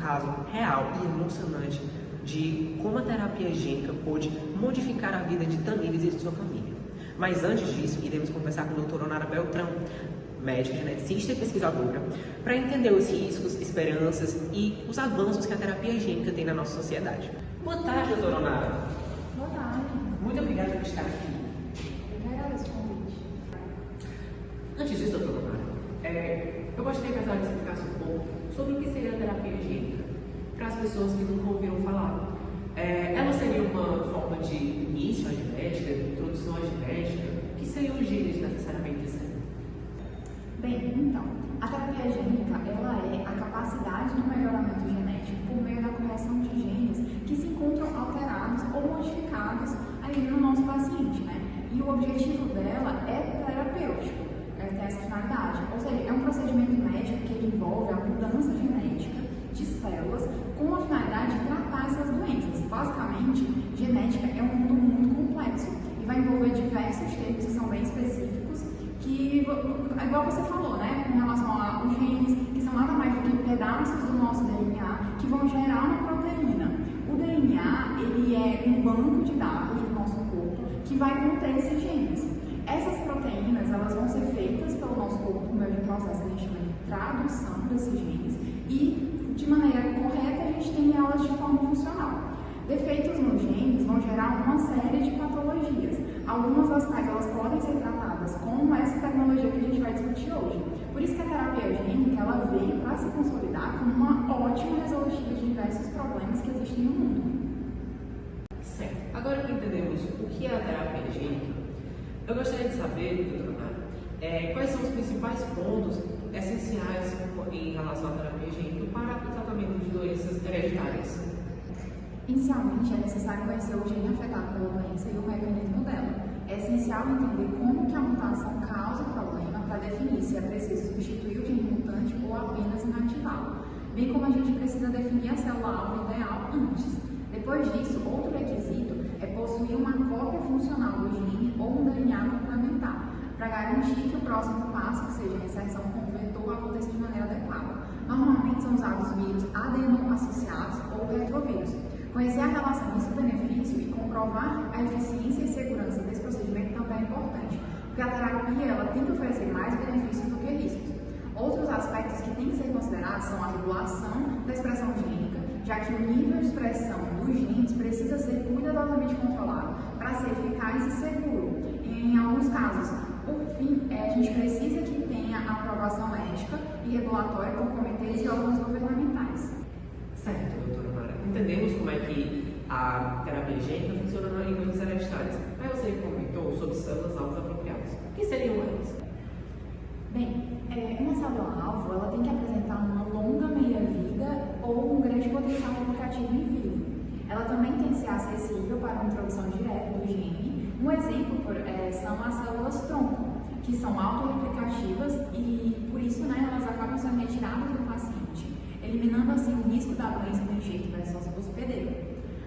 caso real e emocionante de como a terapia gênica pôde modificar a vida de Tamires e de sua família. Mas antes disso, iremos conversar com a doutora Onara Beltrão, médica geneticista e pesquisadora, para entender os riscos, esperanças e os avanços que a terapia gênica tem na nossa sociedade. Boa tarde, doutora Onara. Boa tarde. Muito obrigada por estar aqui. Eu agradeço o convite. Antes disso, doutora Onara, eu gostaria que a senhora explicasse um pouco sobre o que seria a terapia gênica para as pessoas que nunca ouviram falar. Ela seria uma forma de início à genética, introdução à genética? O que seriam os genes necessariamente dizendo? Bem, então, a terapia gênica, ela é a capacidade do melhoramento genético por meio da correção de genes que se encontram alterados ou modificados ali no nosso paciente, né? E o objetivo dela é terapêutico, tem essa finalidade. Ou seja, é um procedimento médico que envolve a mudança genética de células com a finalidade de tratar essas doenças. Basicamente, genética é um mundo muito complexo e vai envolver diversos termos que são bem específicos, que, igual você falou, né, com relação aos genes, que são nada mais do que pedaços do nosso DNA que vão gerar uma proteína. O DNA, ele é um banco de dados do nosso corpo que vai conter esses genes. Essas proteínas, elas vão ser feitas pelo nosso corpo por meio de um processo que a gente chama de tradução desses genes e, de maneira correta, a gente tem elas de forma funcional. Defeitos nos genes vão gerar uma série de patologias, algumas das quais elas podem ser tratadas com essa tecnologia que a gente vai discutir hoje. Por isso que a terapia gênica, ela veio para se consolidar como uma ótima resolutiva de diversos problemas que existem no mundo. Certo. Agora que entendemos o que é a terapia gênica, eu gostaria de saber, doutora Onara, quais são os principais pontos essenciais em relação à terapia gênica para o tratamento de doenças hereditárias? Inicialmente, é necessário conhecer o gene afetado pela doença e o mecanismo dela. É essencial entender como que a mutação causa o problema para definir se é preciso substituir o gene mutante ou apenas inativá-lo, bem como a gente precisa definir a célula-alvo ideal antes. Depois disso, outro requisito é possuir uma cópia funcional do gene ou um DNA complementar, para garantir que o próximo passo, que seja a inserção com o vetor, aconteça de maneira adequada. Normalmente são usados vírus adeno-associados ou retrovírus. Conhecer a relação risco-benefício e comprovar a eficiência e segurança desse procedimento também é importante, porque a terapia ela tem que oferecer mais benefícios do que riscos. Outros aspectos que têm que ser considerados são a regulação da expressão gênica, já que o nível de expressão dos genes precisa ser cuidadosamente controlado para ser eficaz e seguro. Em alguns casos, por fim, a gente precisa que tenha a aprovação ética e regulatória por comitês e órgãos governamentais. Certo, doutora Onara. Entendemos como é que a terapia gênica funciona em doenças hereditárias. Aí você comentou sobre células-alvo apropriadas. O que seriam elas? Bem, uma célula-alvo ela tem que apresentar uma longa meia-vida ou um grande potencial replicativo em vivo. Ela também tem que ser acessível para uma introdução direta do gene. Um exemplo são as células-tronco, que são autorreplicativas e, por isso, elas acabam sendo retiradas do paciente, eliminando assim o risco da doença do enxerto versus hospedeiro.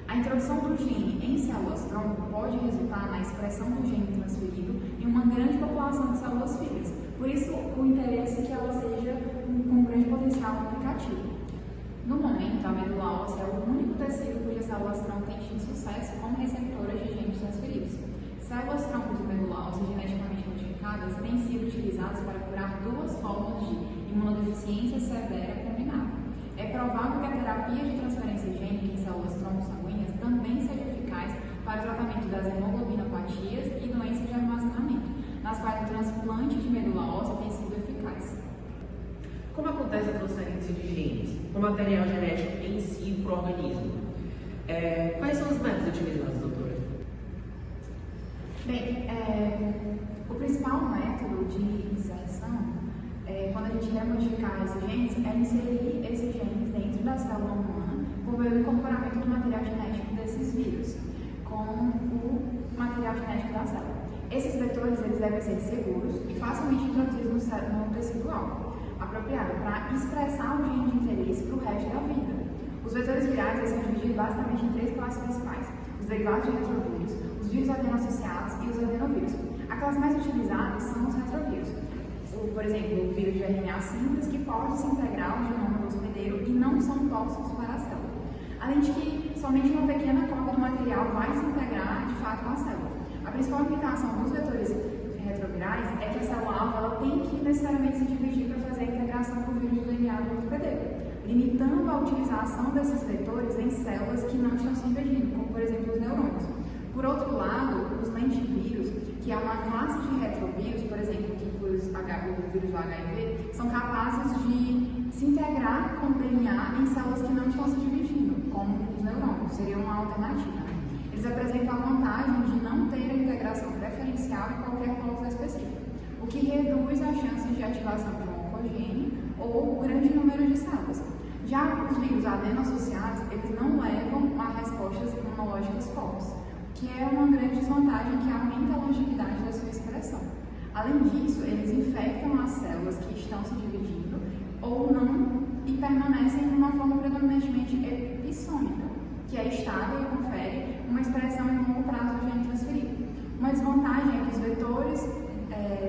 A introdução do gene em células-tronco pode resultar na expressão do gene transferido em uma grande população de células-filhas. Por isso, o interesse é que ela seja com um grande potencial replicativo. No momento, a medula óssea é o único tecido cujas células-tronco têm tido sucesso como receptoras de genes transferidos. Células-tronco de medula óssea geneticamente modificadas têm sido utilizadas para curar duas formas de imunodeficiência severa combinada. É provável que a terapia de transferência gênica em células-tronco sanguíneas também seja eficaz para o tratamento das hemoglobinopatias e doenças de armazenamento, nas quais o transplante de medula óssea tem sido eficaz. Como acontece a transferência de genes, o material genético em si para o organismo? Quais são os métodos utilizados, doutora? Bem, o principal método de inserção, quando a gente quer modificar esses genes, é inserir esses genes dentro da célula humana por meio do incorporamento do material genético desses vírus com o material genético da célula. Esses vetores eles devem ser seguros e facilmente introduzidos no tecido-alvo, apropriado para expressar o gene de interesse para o resto da vida. Os vetores virais eles são divididos basicamente em três classes principais: os derivados de retrovírus, os vírus adeno-associados e os adenovírus. As classes mais utilizadas são os retrovírus. por exemplo, o vírus de RNA simples, que pode se integrar ao genoma do hospedeiro e não são tóxicos para a célula. Além de que somente uma pequena cópia do material vai se integrar, de fato, na célula. A principal limitação dos vetores retrovirais é que a célula-alvo ela tem que necessariamente se dividir para fazer a integração com o vírus do DNA do hospedeiro, limitando a utilização desses vetores em células que não estão se dividindo, como, por exemplo, os neurônios. Por outro lado, os lentivírus, que é uma classe de retrovírus, por exemplo, que o vírus do HIV, são capazes de se integrar com o DNA em células que não estão se dividindo, como os neurônios, seria uma alternativa. Eles apresentam a vantagem de não ter a integração preferencial em qualquer módulo específico, o que reduz as chances de ativação de um oncogene ou grande número de células. Já os vírus adeno-associados, eles não levam a respostas imunológicas fortes, que é uma grande desvantagem que aumenta a longevidade da sua expressão. Além disso, eles infectam as células que estão se dividindo ou não e permanecem de uma forma predominantemente epissômica, que é estável e confere uma expressão em longo prazo do gene transferido. Uma desvantagem é que os vetores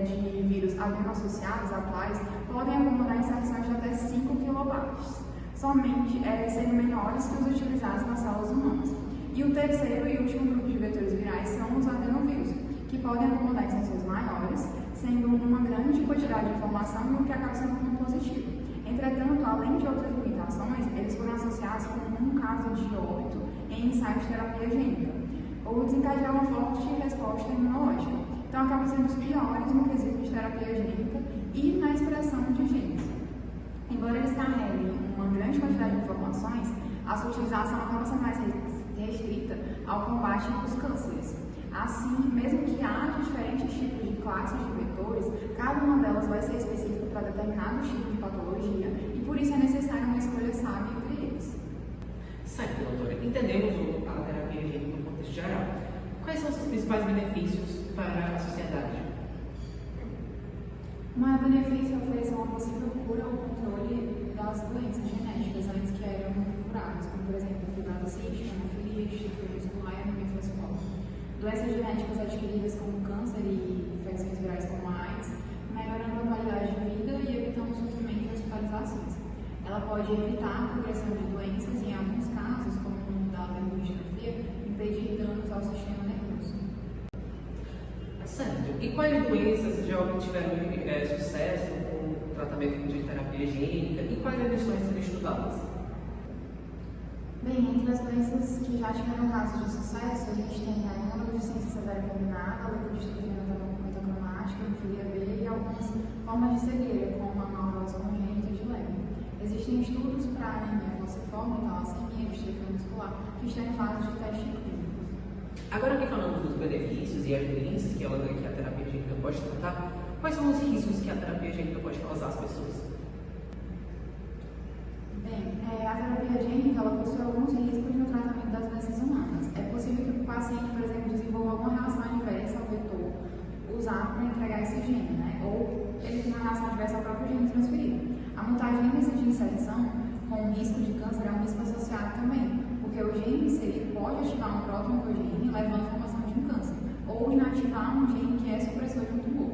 de vírus adeno-associados atuais podem acomodar inserções de até 5 kilobytes, somente sendo menores que os utilizados nas células humanas. E o terceiro e último grupo de vetores virais são os adenovírus, que podem acomodar inserções maiores, sendo uma grande quantidade de informação, o que acaba sendo um ponto positivo. Entretanto, além de outras limitações, eles foram associados com um caso de óbito em ensaios de terapia gênica, ou desencadear uma forte resposta imunológica. Então, acabam sendo os piores no quesito de terapia gênica e na expressão de genes. Embora eles carreguem uma grande quantidade de informações, a sua utilização acaba sendo mais restrita ao combate dos cânceres. Assim, mesmo que haja diferentes tipos de classes de vetores, cada uma delas vai ser específica para determinado tipo de patologia e por isso é necessária uma escolha sábia entre eles. Certo, doutora. Entendemos a terapia gênica no contexto geral. Quais são os principais benefícios para a sociedade? O maior benefício é oferecer uma possível cura ou controle das doenças genéticas antes que eram curáveis, como por exemplo fibrose cística, hemofilia, distropia muscular e anemia falciforme. Doenças genéticas adquiridas como câncer e infecções virais como a AIDS, melhorando a qualidade de vida e evitando o sofrimento e hospitalizações. Ela pode evitar a progressão de doenças e, em alguns casos, como no da distrofia, impedir danos ao sistema nervoso. Certo. E quais doenças já obtiveram sucesso com o tratamento de terapia gênica e quais ainda estão sendo estudadas? Bem, entre as doenças que já tiveram casos de sucesso, a gente tem a imunodeficiência severa combinada, a leucodistrofia metacromática, hemofilia B e algumas formas de cegueira, como a maurose congênita de Leme. Existem estudos para anemia falciforme, talassemia, distrofia muscular, que estão em fase de teste clínico. Agora que falamos dos benefícios e as doenças que a terapia gênica pode tratar, quais são os riscos que a terapia gênica pode causar às pessoas? Bem, a terapia gênica ela possui alguns riscos no tratamento das doenças humanas. É possível que o paciente, por exemplo, desenvolva alguma reação adversa ao vetor usado para entregar esse gene, né? Ou ele tem uma reação adversa ao próprio gene transferido. A mutagênese de inserção com risco de câncer é um risco associado também, porque o gene inserido pode ativar um proto-oncogene, levando à formação de um câncer, ou inativar um gene que é supressor de um tumor.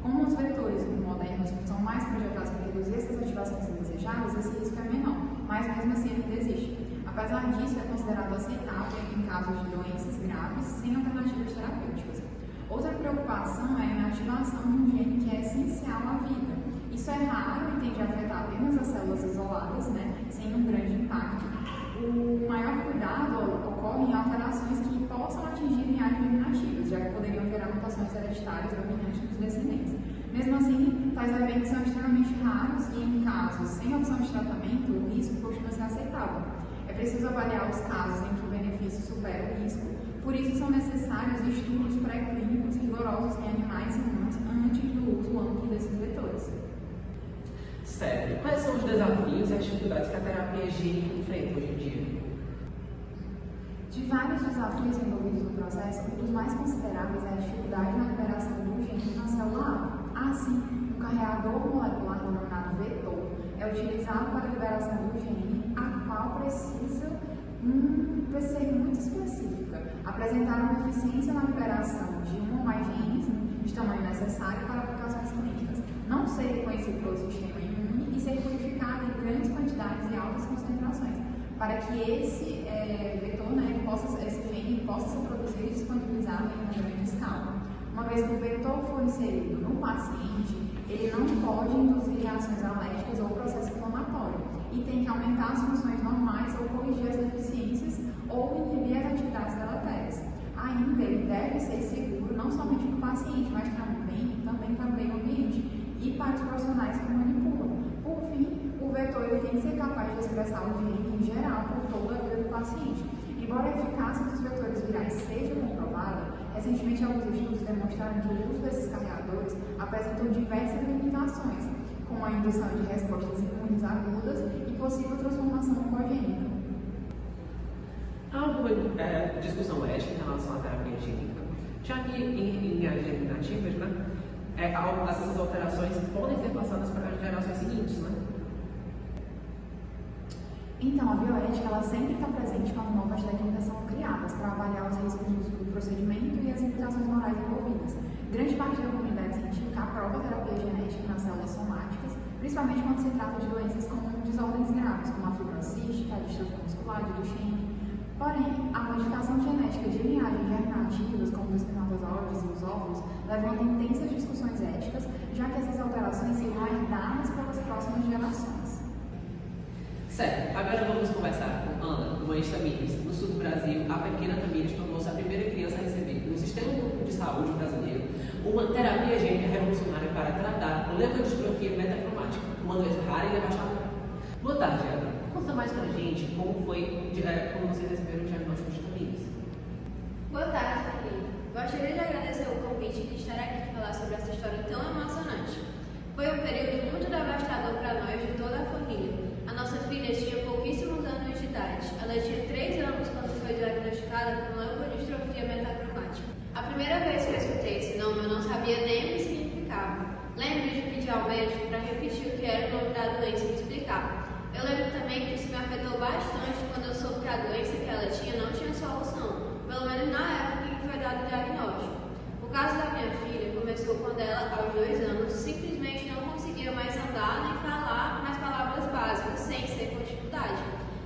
Como os vetores modernos são mais projetados para reduzir essas ativações indesejadas, esse risco é menor, mas mesmo assim ele existe. Apesar disso, é considerado aceitável em casos de doenças graves sem alternativas terapêuticas. Outra preocupação é a inativação de um gene que é essencial à vida. Isso é raro e tende a afetar apenas as células isoladas, né, sem um grande impacto. O maior cuidado ocorre em alterações que possam atingir linhagens germinativas, já que poderiam gerar mutações hereditárias dominantes nos descendentes. Mesmo assim, tais eventos são extremamente raros e, em casos sem opção de tratamento, o risco costuma ser aceitável. É preciso avaliar os casos em que o benefício supera o risco, por isso são necessários estudos pré-clínicos rigorosos em animais e humanos antes do uso amplo desses vetores. Certo. Quais são os desafios e as dificuldades que a terapia gênica enfrenta hoje em dia? De vários desafios envolvidos no processo, um dos mais consideráveis é a dificuldade na liberação do gene na célula A. Assim, um carreador molecular denominado vetor é utilizado para a liberação do gene, a qual precisa ser muito específica, apresentar uma eficiência na liberação de um ou mais genes de tamanho necessário para aplicações clínicas. não ser reconhecido pelo sistema imune e ser purificado em grandes quantidades e altas concentrações, para que esse vetor, esse gene possa ser produzido e disponibilizado em uma grande escala. Uma vez que o vetor for inserido no paciente, ele não pode induzir reações alérgicas ou processo inflamatório e tem que aumentar as funções normais ou corrigir as deficiências ou inibir as atividades deletérias. Ainda, ele deve ser seguro não somente para o paciente, mas também para o meio ambiente e para os profissionais que o manipulam. Por fim, o vetor ele tem que ser capaz de expressar o gene em geral por toda a vida do paciente. Embora a eficácia dos vetores virais seja comprovada, recentemente alguns estudos demonstraram que o uso desses carregadores apresentou diversas limitações, como a indução de respostas imunes agudas e possível transformação oncogênica. Há alguma discussão ética em relação à terapia gênica? Já que em linhas germinativas, essas alterações podem ser passadas para as gerações seguintes, né? Então, a bioética ela sempre está presente quando novas técnicas são criadas para avaliar os riscos do procedimento e as implicações morais envolvidas. Grande parte da comunidade científica aprova a terapia genética nas células somáticas, principalmente quando se trata de doenças como desordens graves, como a fibrose cística, a distrofia muscular e Duchenne. Porém, a modificação genética de linhagens germinativas, como os espermatozoides e os óvulos, levanta intensas discussões éticas, já que essas alterações serão herdadas pelas próximas gerações. Certo, agora vamos conversar com Ana, mãe de Tamires. No sul do Brasil, a pequena Tamires tornou-se a primeira criança a receber, no sistema de saúde brasileiro, uma terapia gênica revolucionária para tratar leucodistrofia metacromática, uma doença rara e devastadora. Boa tarde, Ana. Conta mais pra gente como vocês receberam o diagnóstico de Tamires. Boa tarde, Felipe. Gostaria de agradecer o convite de estar aqui para falar sobre essa história tão emocionante. Foi um período muito devastador para nós de toda a família. A nossa filha tinha pouquíssimos anos de idade. Ela tinha 3 anos quando foi diagnosticada com leucodistrofia metacromática. A primeira vez que eu escutei esse nome, eu não sabia nem o que significava. Lembro de pedir ao médico para repetir o que era o nome da doença e me explicar. Eu lembro também que isso me afetou bastante quando eu soube que a doença que ela tinha não tinha solução, pelo menos na época em que foi dado o diagnóstico. O caso da minha filha começou quando ela, aos 2 anos, simplesmente não conseguia mais andar nem falar mais palavras básicas, sem ser com dificuldade.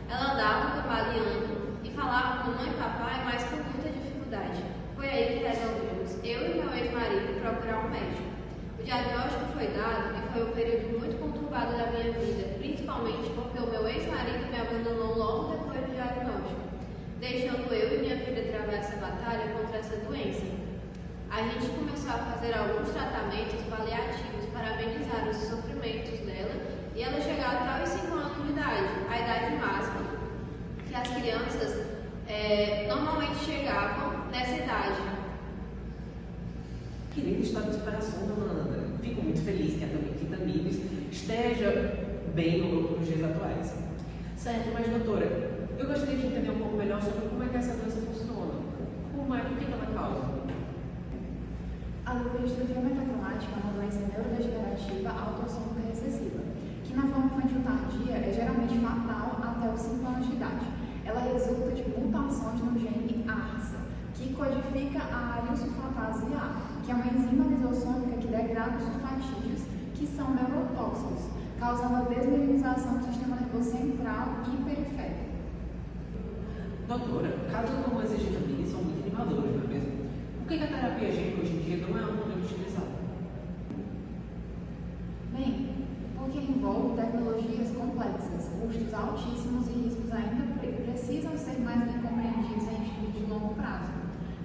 Ela andava cambaleando e falava com mamãe e papai, mas com muita dificuldade. Foi aí que resolvemos, eu e meu ex-marido, procurar um médico. O diagnóstico foi dado e foi um período muito conturbado da minha vida, principalmente porque o meu ex-marido me abandonou logo depois do diagnóstico, deixando eu e minha filha travar essa batalha contra essa doença. A gente começou a fazer alguns tratamentos paliativos para amenizar os sofrimentos dela e ela chegou até os 5 anos de idade, a idade máxima que as crianças normalmente chegavam nessa idade. Que linda história de superação, dona Ana. Fico muito feliz que a Tamires esteja bem nos dias atuais. Certo, mas doutora, eu gostaria de entender um pouco melhor sobre como é que essa doença funciona. O que ela causa? A leucodistrofia metacromática é uma doença neurodegenerativa autossômica recessiva, que na forma infantil tardia é geralmente fatal até os 5 anos de idade. Ela resulta de mutações no gene ARSA, que codifica a arilsulfatase A, que é uma enzima lisossômica que degrada os sulfatídeos, que são neurotóxicos, causando a desmineralização do sistema nervoso central e periférico. Doutora, casos como esses de Tamires são muito animadores, não é mesmo? Por que a terapia gênica hoje em dia não é amplamente utilizada? Bem, porque envolve tecnologias complexas, custos altíssimos e riscos ainda precisam ser mais bem compreendidos em estudos de longo prazo.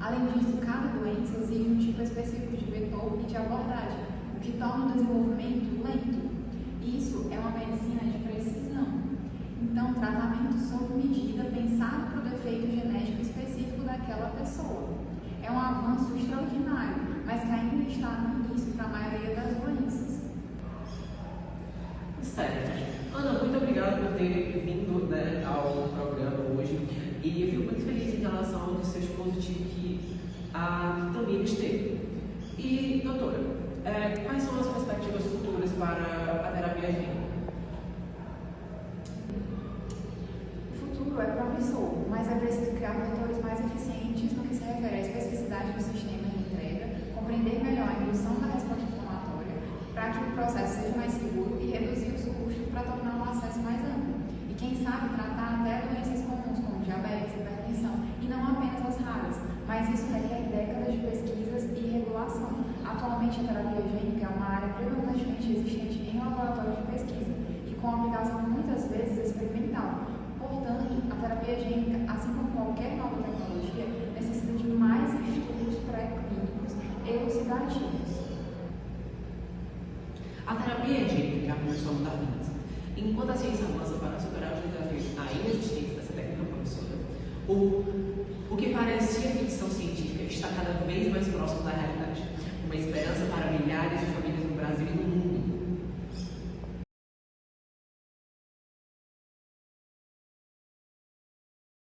Além disso, cada doença exige um tipo específico de vetor e de abordagem, o que torna o desenvolvimento lento. Isso é uma medicina de precisão. Então, tratamento sob medida pensado para o defeito genético específico daquela pessoa. É um avanço extraordinário, mas que ainda está no início para a maioria das doenças. Certo. Ana, muito obrigada por ter vindo ao programa hoje. E eu fico muito feliz em relação ao desfecho positivo que a Tamires teve. E, doutora, quais são as perspectivas futuras para a terapia gênica? O futuro é promissor, mas é preciso criar vetores mais eficientes no que se refere à especificidade do sistema de entrega, compreender melhor a indução da resposta inflamatória, para que o processo seja mais seguro e reduzir os custos para tornar o acesso mais amplo. E quem sabe tratar até doenças comuns como diabetes, hipertensão, e não apenas as raras, mas isso requer décadas de pesquisas e regulação. Atualmente, a terapia gênica é uma área predominantemente existente em laboratórios de pesquisa e com aplicação muitas vezes experimental. Portanto, a terapia gênica, assim como qualquer nova tecnologia, necessita de mais estudos pré-clínicos elucidativos. A terapia gênica já começou a mudar vidas. Enquanto a ciência avança para superar os desafios ainda existentes dessa técnica promissora, o que parecia ficção científica está cada vez mais próximo da realidade. Uma esperança para milhares de